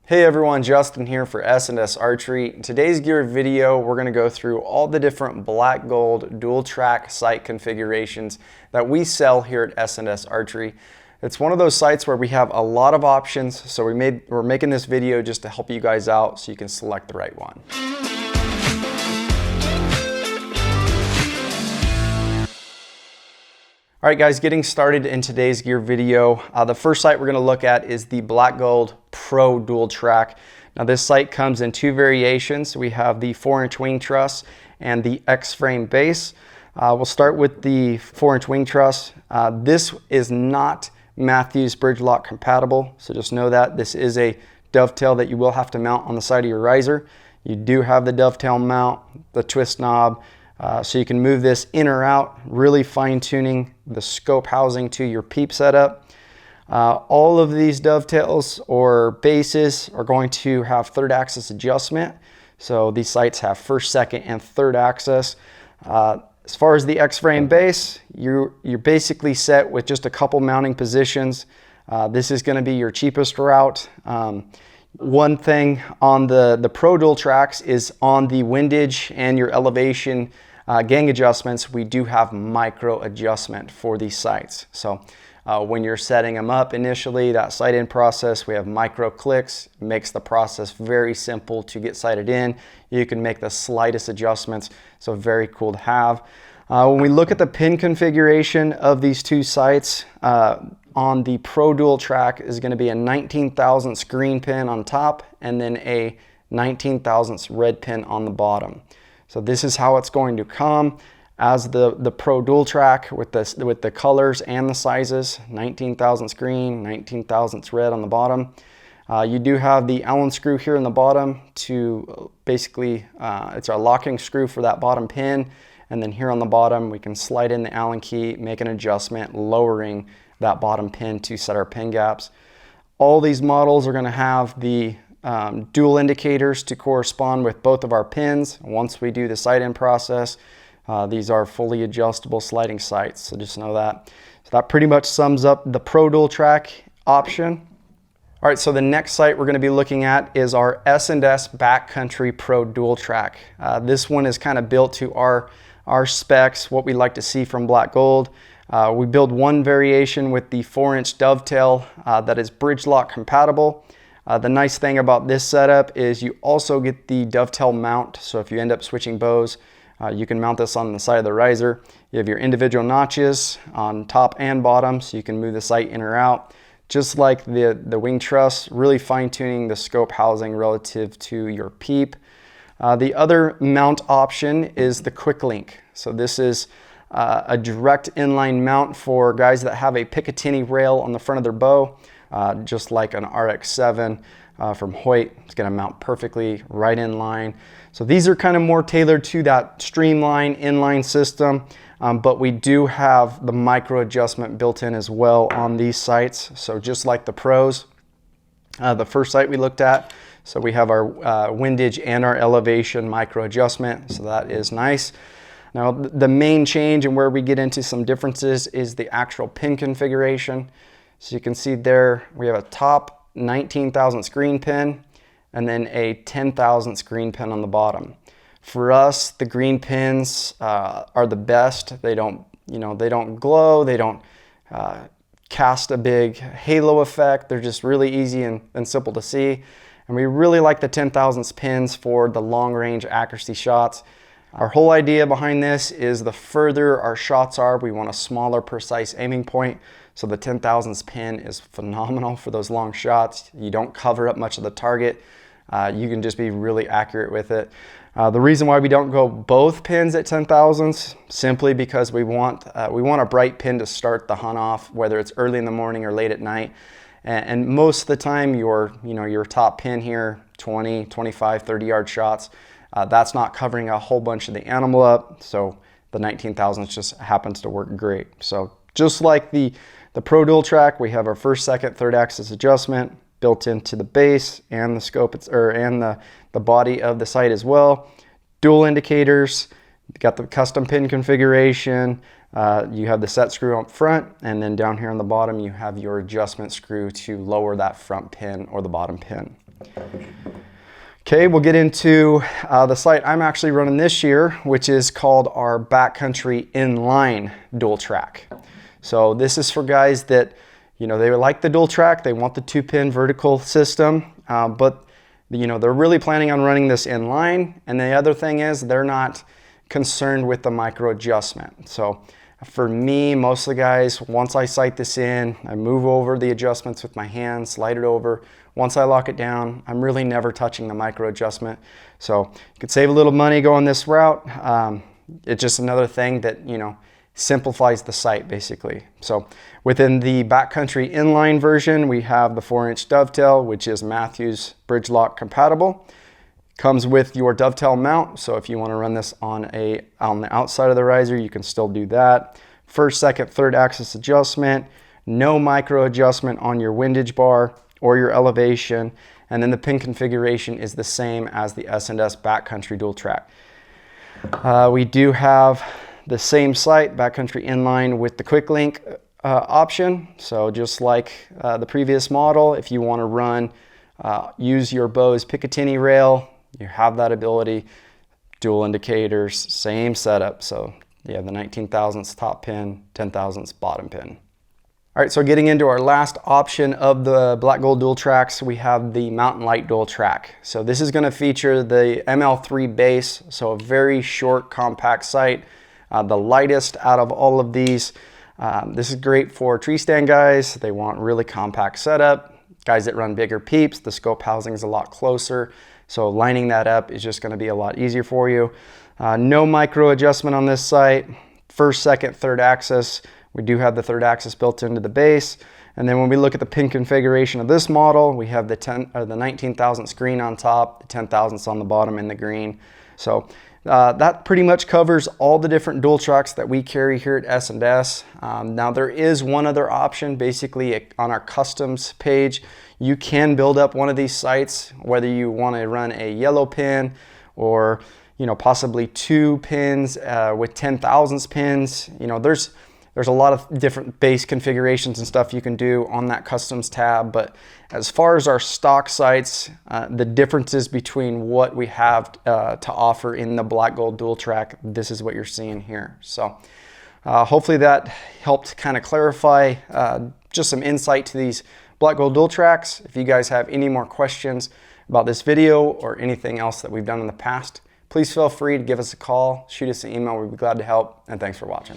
Hey everyone, Justin here for S&S Archery. In today's gear video, we're going to go through all the different Black Gold Dual Trac sight configurations that we sell here at S&S Archery. It's one of those sites where we have a lot of options, so we're making this video just to help you guys out so you can select the right one. All right guys, getting started in today's gear video. The first sight we're going to look at is the Black Gold Pro Dual Trac. Now this sight comes in two variations. We have the 4-inch wing truss and the X-frame base. We'll start with the 4-inch wing truss. This is not Matthews bridge lock compatible, so just know that. This is a dovetail that you will have to mount on the side of your riser. You do have the dovetail mount, the twist knob, so you can move this in or out, really fine-tuning the scope housing to your peep setup. All of these dovetails or bases are going to have third axis adjustment. So these sights have first, second, and third axis. As far as the X-frame base, you're basically set with just a couple mounting positions. This is going to be your cheapest route. One thing on the Pro Dual Tracs is on the windage and your elevation gang adjustments, we do have micro adjustment for these sights. So when you're setting them up initially, that sight in process, we have micro clicks. It makes the process very simple to get sighted in. You can make the slightest adjustments, so very cool to have. When we look at the pin configuration of these two sights, on the Pro Dual Trac is going to be a 19 thousandths green pin on top and then a 19 thousandths red pin on the bottom. So this is how it's going to come as the Pro Dual Trac with the colors and the sizes, 19 thousandths green, 19 thousandths red on the bottom. You do have the Allen screw here in the bottom to basically, it's our locking screw for that bottom pin. And then here on the bottom, we can slide in the Allen key, make an adjustment, lowering that bottom pin to set our pin gaps. All these models are going to have the dual indicators to correspond with both of our pins. Once we do the sight in process, these are fully adjustable sliding sights, so just know that. So that pretty much sums up the Pro Dual Trac option. All right, so the next sight we're going to be looking at is our S&S Backcountry Pro Dual Trac. This one is kind of built to our specs, what we like to see from Black Gold. We build one variation with the 4-inch dovetail that is bridge lock compatible. The nice thing about this setup is you also get the dovetail mount. So if you end up switching bows, you can mount this on the side of the riser. You have your individual notches on top and bottom, so you can move the sight in or out. Just like the wing truss, really fine-tuning the scope housing relative to your peep. The other mount option is the quick link. So this is a direct inline mount for guys that have a Picatinny rail on the front of their bow, just like an RX-7 from Hoyt. It's going to mount perfectly right in line. So these are kind of more tailored to that streamline inline system, but we do have the micro adjustment built in as well on these sights. So just like the Pros, the first sight we looked at, so we have our windage and our elevation micro adjustment, so that is nice. Now the main change and where we get into some differences is the actual pin configuration. So you can see there we have a top 19 thousandths green pin and then a 10 thousandths green pin on the bottom. For us, the green pins are the best. They don't glow, they don't cast a big halo effect. They're just really easy and simple to see. And we really like the 10 thousandths pins for the long range accuracy shots. Our whole idea behind this is the further our shots are, we want a smaller precise aiming point. So the 10 thousandths pin is phenomenal for those long shots. You don't cover up much of the target. You can just be really accurate with it. The reason why we don't go both pins at 10 thousandths, simply because we want a bright pin to start the hunt off, whether it's early in the morning or late at night. And most of the time your top pin here, 20, 25, 30 yard shots, that's not covering a whole bunch of the animal up. So the 19 thousandths just happens to work great. So just like the Pro Dual Trac, we have our first, second, third axis adjustment built into the base and the scope, and the body of the sight as well. Dual indicators, got the custom pin configuration. You have the set screw up front, and then down here on the bottom you have your adjustment screw to lower that front pin or the bottom pin. Okay, we'll get into the sight I'm actually running this year, which is called our Backcountry Inline Dual Trac. So this is for guys that, you know, they like the dual track, they want the 2-pin vertical system, but you know, they're really planning on running this inline. And the other thing is they're not concerned with the micro adjustment. So for me, most of the guys, once I sight this in, I move over the adjustments with my hand, slide it over. Once I lock it down, I'm really never touching the micro adjustment. So you could save a little money going this route. It's just another thing that, you know, simplifies the sight basically. So within the Backcountry Inline version, we have the 4-inch dovetail, which is Matthews bridge lock compatible. Comes with your dovetail mount, so if you want to run this on the outside of the riser, you can still do that. First, second, third axis adjustment, no micro adjustment on your windage bar or your elevation, and then the pin configuration is the same as the S&S Backcountry Dual Trac. We do have the same sight, Backcountry Inline, with the quick link option. So just like the previous model, if you want to run, use your bow's Picatinny rail, you have that ability. Dual indicators, same setup. So you have the 19 thousandths top pin, 10 thousandths bottom pin. All right, so getting into our last option of the Black Gold Dual Tracs, we have the Mountain Lite Dual Trac. So this is going to feature the ML3 base, so a very short, compact sight, the lightest out of all of these. This is great for tree stand guys. They want really compact setup. Guys that run bigger peeps, the scope housing is a lot closer. So lining that up is just going to be a lot easier for you. No micro adjustment on this sight. First, second, third axis. We do have the third axis built into the base. And then when we look at the pin configuration of this model, we have the 19 thousandths green on top, the 10 thousandths on the bottom in the green. So that pretty much covers all the different dual tracks that we carry here at S&S. Now there is one other option. Basically on our customs page, you can build up one of these sights, whether you want to run a yellow pin or, you know, possibly 2 pins with 10 thousandths pins. You know, there's a lot of different base configurations and stuff you can do on that customs tab. But as far as our stock sights, the differences between what we have to offer in the Black Gold Dual Trac, this is what you're seeing here. So hopefully that helped kind of clarify just some insight to these Black Gold Dual Tracs. If you guys have any more questions about this video or anything else that we've done in the past, please feel free to give us a call, shoot us an email. We'd be glad to help, and thanks for watching.